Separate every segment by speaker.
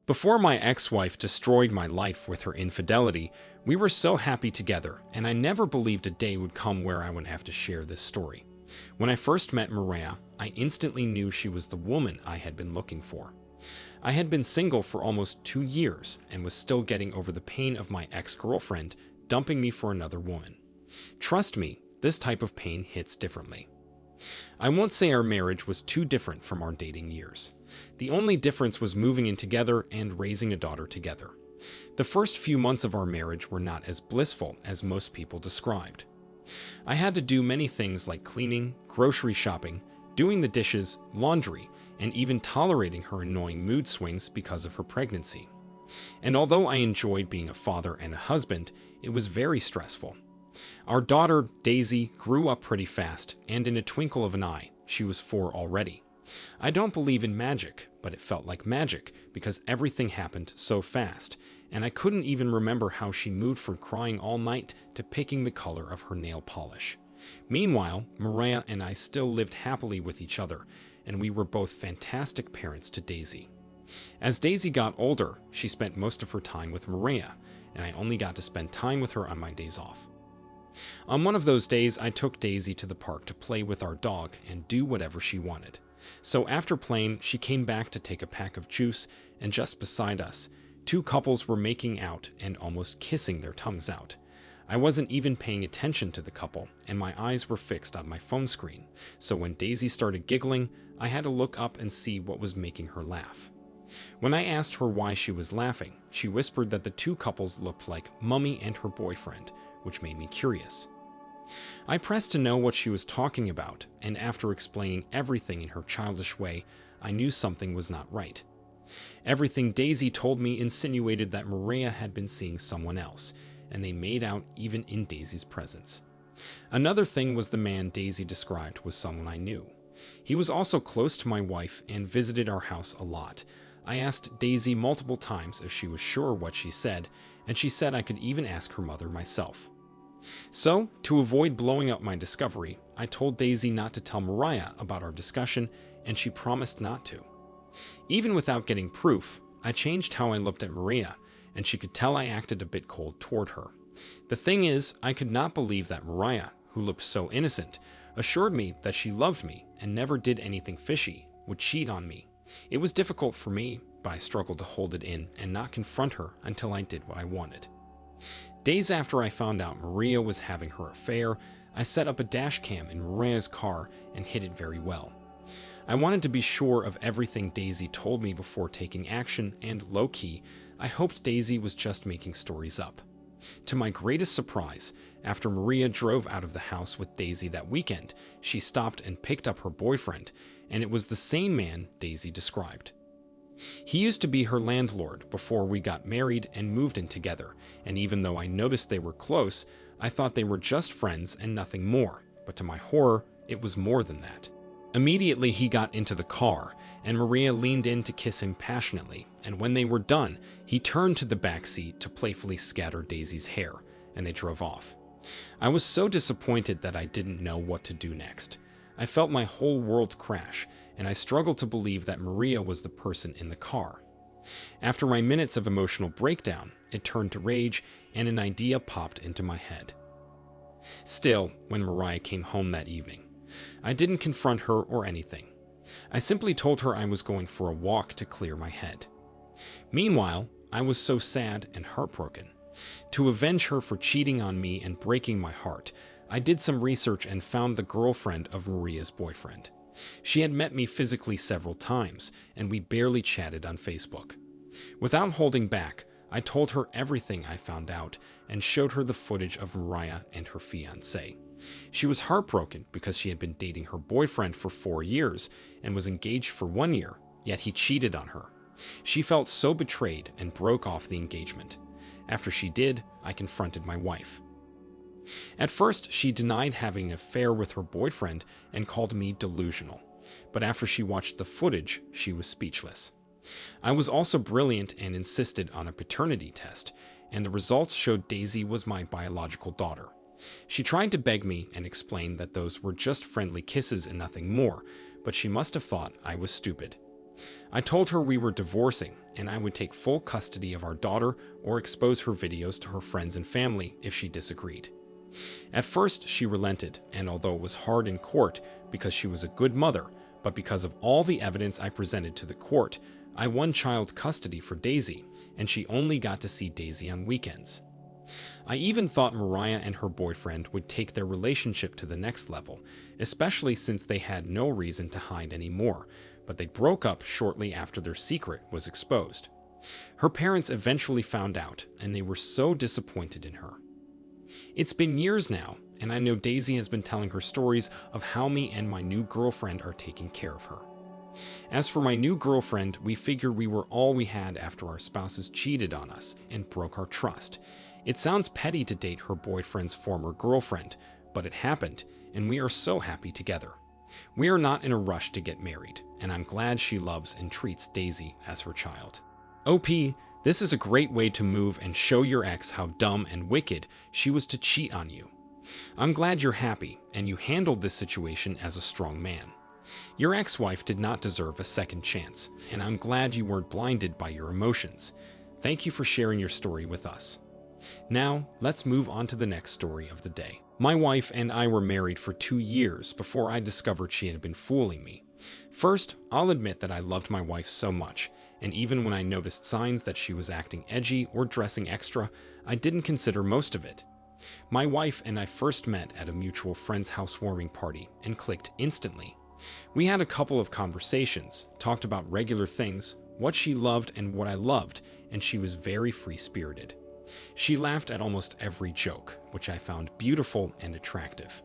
Speaker 1: Before my ex-wife destroyed my life with her infidelity, we were so happy together, and I never believed a day would come where I would have to share this story. When I first met Maria, I instantly knew she was the woman I had been looking for. I had been single for almost 2 years and was still getting over the pain of my ex-girlfriend dumping me for another woman. Trust me, this type of pain hits differently. I won't say our marriage was too different from our dating years. The only difference was moving in together and raising a daughter together. The first few months of our marriage were not as blissful as most people described. I had to do many things like cleaning, grocery shopping, doing the dishes, laundry, and even tolerating her annoying mood swings because of her pregnancy. And although I enjoyed being a father and a husband, it was very stressful. Our daughter, Daisy, grew up pretty fast, and in a twinkle of an eye, she was 4 already. I don't believe in magic, but it felt like magic because everything happened so fast, and I couldn't even remember how she moved from crying all night to picking the color of her nail polish. Meanwhile, Maria and I still lived happily with each other, and we were both fantastic parents to Daisy. As Daisy got older, she spent most of her time with Maria, and I only got to spend time with her on my days off. On one of those days, I took Daisy to the park to play with our dog and do whatever she wanted. So after playing, she came back to take a pack of juice, and just beside us, 2 couples were making out and almost kissing their tongues out. I wasn't even paying attention to the couple, and my eyes were fixed on my phone screen, so when Daisy started giggling, I had to look up and see what was making her laugh. When I asked her why she was laughing, she whispered that the 2 couples looked like Mummy and her boyfriend, which made me curious. I pressed to know what she was talking about, and after explaining everything in her childish way, I knew something was not right. Everything Daisy told me insinuated that Maria had been seeing someone else, and they made out even in Daisy's presence. Another thing was the man Daisy described was someone I knew. He was also close to my wife and visited our house a lot. I asked Daisy multiple times if she was sure what she said, and she said I could even ask her mother myself. So, to avoid blowing up my discovery, I told Daisy not to tell Maria about our discussion, and she promised not to. Even without getting proof, I changed how I looked at Maria, and she could tell I acted a bit cold toward her. The thing is, I could not believe that Maria, who looked so innocent, assured me that she loved me and never did anything fishy, would cheat on me. It was difficult for me, but I struggled to hold it in and not confront her until I did what I wanted. Days after I found out Maria was having her affair, I set up a Dashcam in Maria's car and hid it very well. I wanted to be sure of everything Daisy told me before taking action, and low-key, I hoped Daisy was just making stories up. To my greatest surprise, after Maria drove out of the house with Daisy that weekend, she stopped and picked up her boyfriend, and it was the same man Daisy described. He used to be her landlord before we got married and moved in together, and even though I noticed they were close, I thought they were just friends and nothing more, but to my horror, it was more than that. Immediately he got into the car, and Maria leaned in to kiss him passionately, and when they were done, he turned to the back seat to playfully scatter Daisy's hair, and they drove off. I was so disappointed that I didn't know what to do next. I felt my whole world crash, and I struggled to believe that Maria was the person in the car. After my minutes of emotional breakdown, it turned to rage, and an idea popped into my head. Still, when Maria came home that evening, I didn't confront her or anything. I simply told her I was going for a walk to clear my head. Meanwhile, I was so sad and heartbroken. To avenge her for cheating on me and breaking my heart, I did some research and found the girlfriend of Maria's boyfriend. She had met me physically several times, and we barely chatted on Facebook. Without holding back, I told her everything I found out and showed her the footage of Maria and her fiancé. She was heartbroken because she had been dating her boyfriend for 4 years and was engaged for 1 year, yet he cheated on her. She felt so betrayed and broke off the engagement. After she did, I confronted my wife. At first, she denied having an affair with her boyfriend and called me delusional. But after she watched the footage, she was speechless. I was also brilliant and insisted on a paternity test, and the results showed Daisy was my biological daughter. She tried to beg me and explain that those were just friendly kisses and nothing more, but she must have thought I was stupid. I told her we were divorcing and I would take full custody of our daughter or expose her videos to her friends and family if she disagreed. At first, she relented, and although it was hard in court because she was a good mother, but because of all the evidence I presented to the court, I won child custody for Daisy, and she only got to see Daisy on weekends. I even thought Mariah and her boyfriend would take their relationship to the next level, especially since they had no reason to hide anymore, but they broke up shortly after their secret was exposed. Her parents eventually found out, and they were so disappointed in her. It's been years now, and I know Daisy has been telling her stories of how me and my new girlfriend are taking care of her. As for my new girlfriend, we figured we were all we had after our spouses cheated on us and broke our trust. It sounds petty to date her boyfriend's former girlfriend, but it happened, and we are so happy together. We are not in a rush to get married, and I'm glad she loves and treats Daisy as her child. OP, this is a great way to move and show your ex how dumb and wicked she was to cheat on you. I'm glad you're happy, and you handled this situation as a strong man. Your ex-wife did not deserve a second chance, and I'm glad you weren't blinded by your emotions. Thank you for sharing your story with us. Now, let's move on to the next story of the day. My wife and I were married for 2 years before I discovered she had been fooling me. First, I'll admit that I loved my wife so much, and even when I noticed signs that she was acting edgy or dressing extra, I didn't consider most of it. My wife and I first met at a mutual friend's housewarming party and clicked instantly. We had a couple of conversations, talked about regular things, what she loved and what I loved, and she was very free-spirited. She laughed at almost every joke, which I found beautiful and attractive.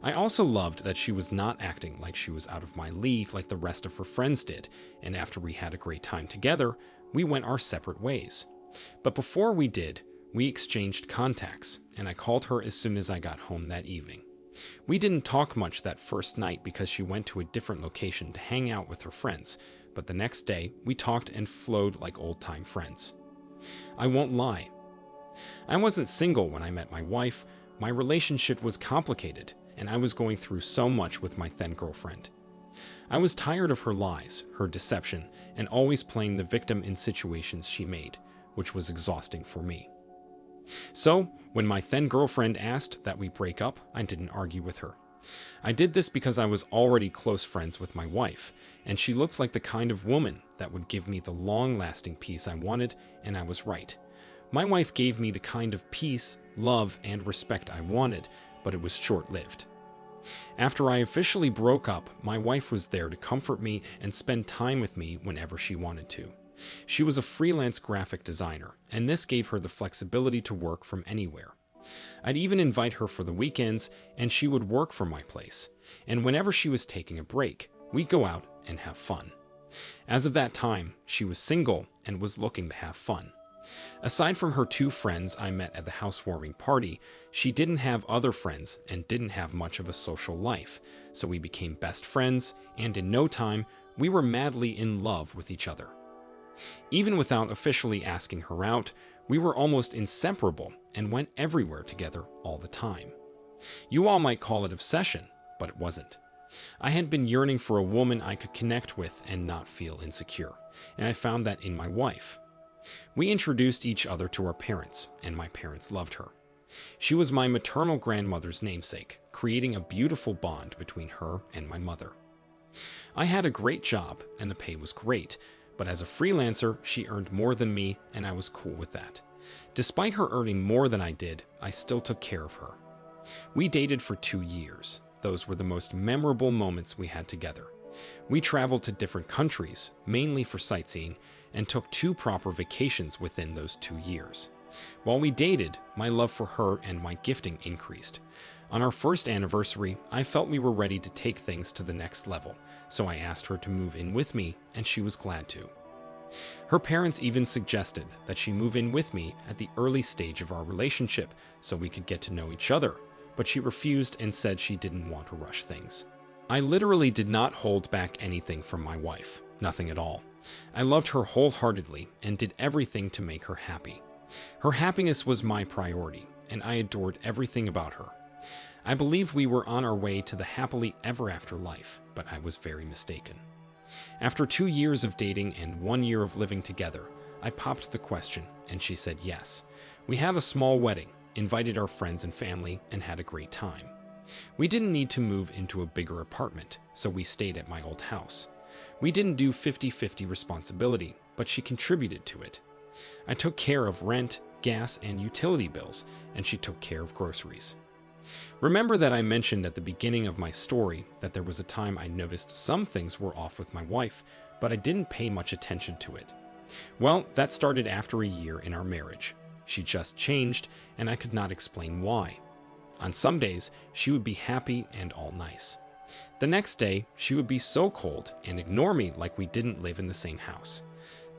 Speaker 1: I also loved that she was not acting like she was out of my league like the rest of her friends did, and after we had a great time together, we went our separate ways. But before we did, we exchanged contacts, and I called her as soon as I got home that evening. We didn't talk much that first night because she went to a different location to hang out with her friends, but the next day we talked and flowed like old-time friends. I won't lie. I wasn't single when I met my wife. My relationship was complicated, and I was going through so much with my then girlfriend. I was tired of her lies, her deception, and always playing the victim in situations she made, which was exhausting for me. So, when my then girlfriend asked that we break up, I didn't argue with her. I did this because I was already close friends with my wife, and she looked like the kind of woman that would give me the long-lasting peace I wanted, and I was right. My wife gave me the kind of peace, love, and respect I wanted, but it was short-lived. After I officially broke up, my wife was there to comfort me and spend time with me whenever she wanted to. She was a freelance graphic designer, and this gave her the flexibility to work from anywhere. I'd even invite her for the weekends, and she would work from my place. And whenever she was taking a break, we'd go out and have fun. As of that time, she was single and was looking to have fun. Aside from her 2 friends I met at the housewarming party, she didn't have other friends and didn't have much of a social life, so we became best friends, and in no time, we were madly in love with each other. Even without officially asking her out, we were almost inseparable and went everywhere together all the time. You all might call it obsession, but it wasn't. I had been yearning for a woman I could connect with and not feel insecure, and I found that in my wife. We introduced each other to our parents, and my parents loved her. She was my maternal grandmother's namesake, creating a beautiful bond between her and my mother. I had a great job, and the pay was great, but as a freelancer, she earned more than me, and I was cool with that. Despite her earning more than I did, I still took care of her. We dated for 2 years. Those were the most memorable moments we had together. We traveled to different countries, mainly for sightseeing, and took 2 proper vacations within those 2 years. While we dated, my love for her and my gifting increased. On our first anniversary, I felt we were ready to take things to the next level, so I asked her to move in with me, and she was glad to. Her parents even suggested that she move in with me at the early stage of our relationship so we could get to know each other, but she refused and said she didn't want to rush things. I literally did not hold back anything from my wife, nothing at all. I loved her wholeheartedly and did everything to make her happy. Her happiness was my priority, and I adored everything about her. I believed we were on our way to the happily ever after life, but I was very mistaken. After 2 years of dating and 1 year of living together, I popped the question, and she said yes. We had a small wedding, invited our friends and family, and had a great time. We didn't need to move into a bigger apartment, so we stayed at my old house. We didn't do 50-50 responsibility, but she contributed to it. I took care of rent, gas, and utility bills, and she took care of groceries. Remember that I mentioned at the beginning of my story that there was a time I noticed some things were off with my wife, but I didn't pay much attention to it. Well, that started after a year in our marriage. She just changed, and I could not explain why. On some days, she would be happy and all nice. The next day, she would be so cold and ignore me like we didn't live in the same house.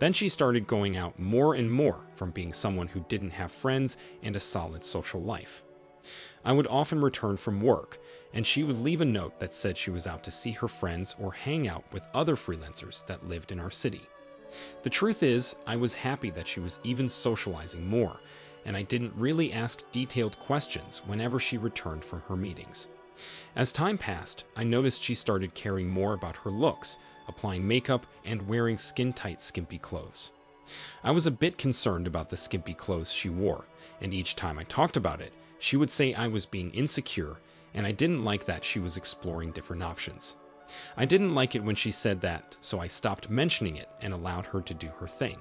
Speaker 1: Then she started going out more and more from being someone who didn't have friends and a solid social life. I would often return from work, and she would leave a note that said she was out to see her friends or hang out with other freelancers that lived in our city. The truth is, I was happy that she was even socializing more, and I didn't really ask detailed questions whenever she returned from her meetings. As time passed, I noticed she started caring more about her looks, applying makeup, and wearing skin-tight skimpy clothes. I was a bit concerned about the skimpy clothes she wore, and each time I talked about it, she would say I was being insecure, and I didn't like that she was exploring different options. I didn't like it when she said that, so I stopped mentioning it and allowed her to do her thing.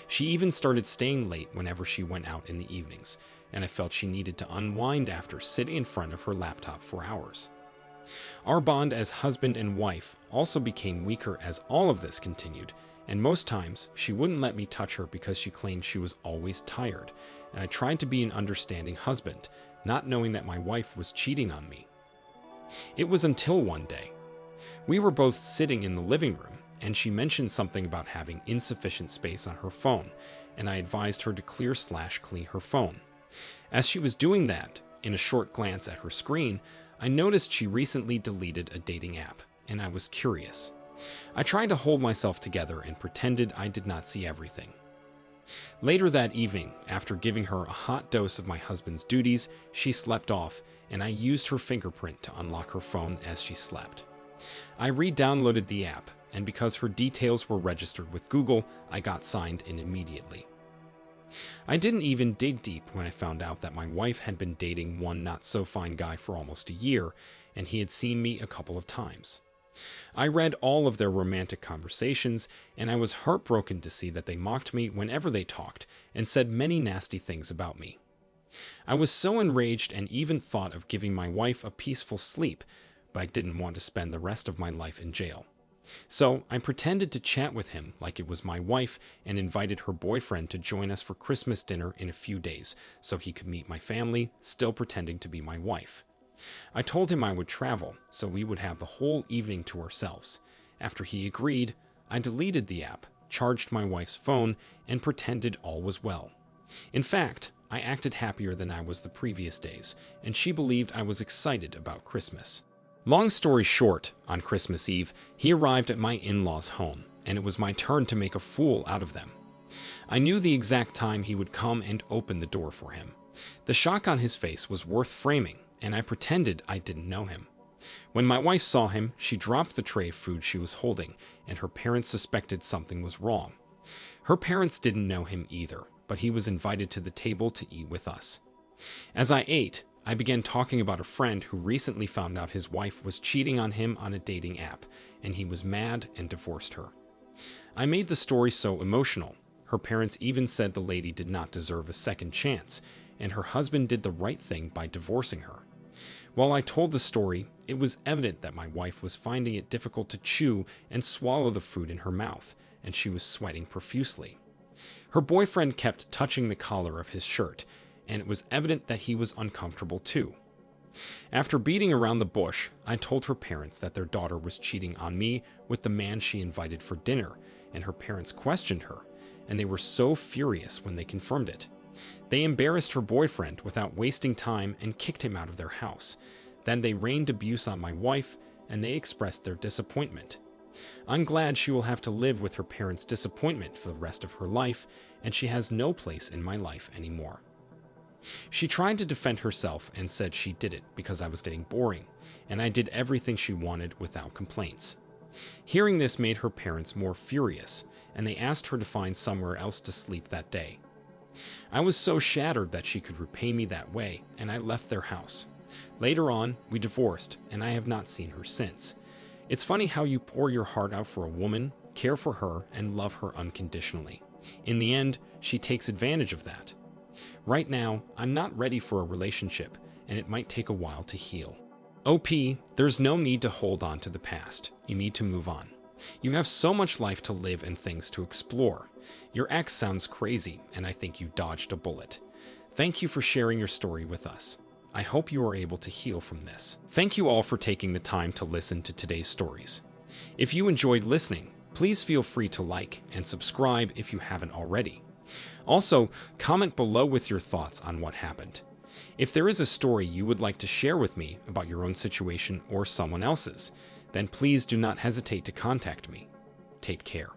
Speaker 1: She even started staying late whenever she went out in the evenings, and I felt she needed to unwind after sitting in front of her laptop for hours. Our bond as husband and wife also became weaker as all of this continued, and most times she wouldn't let me touch her because she claimed she was always tired, and I tried to be an understanding husband, not knowing that my wife was cheating on me. It was until one day. We were both sitting in the living room, and she mentioned something about having insufficient space on her phone, and I advised her to clear/clean her phone. As she was doing that, in a short glance at her screen, I noticed she recently deleted a dating app, and I was curious. I tried to hold myself together and pretended I did not see everything. Later that evening, after giving her a hot dose of my husband's duties, she slept off, and I used her fingerprint to unlock her phone as she slept. I re-downloaded the app, and because her details were registered with Google, I got signed in immediately. I didn't even dig deep when I found out that my wife had been dating one not-so-fine guy for almost a year, and he had seen me a couple of times. I read all of their romantic conversations, and I was heartbroken to see that they mocked me whenever they talked and said many nasty things about me. I was so enraged and even thought of giving my wife a peaceful sleep, but I didn't want to spend the rest of my life in jail. So I pretended to chat with him like it was my wife and invited her boyfriend to join us for Christmas dinner in a few days so he could meet my family, still pretending to be my wife. I told him I would travel, so we would have the whole evening to ourselves. After he agreed, I deleted the app, charged my wife's phone, and pretended all was well. In fact, I acted happier than I was the previous days, and she believed I was excited about Christmas. Long story short, on Christmas Eve, he arrived at my in-laws' home, and it was my turn to make a fool out of them. I knew the exact time he would come and open the door for him. The shock on his face was worth framing, and I pretended I didn't know him. When my wife saw him, she dropped the tray of food she was holding, and her parents suspected something was wrong. Her parents didn't know him either, but he was invited to the table to eat with us. As I ate, I began talking about a friend who recently found out his wife was cheating on him on a dating app, and he was mad and divorced her. I made the story so emotional. Her parents even said the lady did not deserve a second chance, and her husband did the right thing by divorcing her. While I told the story, it was evident that my wife was finding it difficult to chew and swallow the food in her mouth, and she was sweating profusely. Her boyfriend kept touching the collar of his shirt, and it was evident that he was uncomfortable too. After beating around the bush, I told her parents that their daughter was cheating on me with the man she invited for dinner, and her parents questioned her, and they were so furious when they confirmed it. They embarrassed her boyfriend without wasting time and kicked him out of their house. Then they rained abuse on my wife, and they expressed their disappointment. I'm glad she will have to live with her parents' disappointment for the rest of her life, and she has no place in my life anymore. She tried to defend herself and said she did it because I was getting boring, and I did everything she wanted without complaints. Hearing this made her parents more furious, and they asked her to find somewhere else to sleep that day. I was so shattered that she could repay me that way, and I left their house. Later on, we divorced, and I have not seen her since. It's funny how you pour your heart out for a woman, care for her, and love her unconditionally. In the end, she takes advantage of that. Right now, I'm not ready for a relationship, and it might take a while to heal. OP, there's no need to hold on to the past. You need to move on. You have so much life to live and things to explore. Your ex sounds crazy, and I think you dodged a bullet. Thank you for sharing your story with us. I hope you are able to heal from this. Thank you all for taking the time to listen to today's stories. If you enjoyed listening, please feel free to like and subscribe if you haven't already. Also, comment below with your thoughts on what happened. If there is a story you would like to share with me about your own situation or someone else's, then please do not hesitate to contact me. Take care.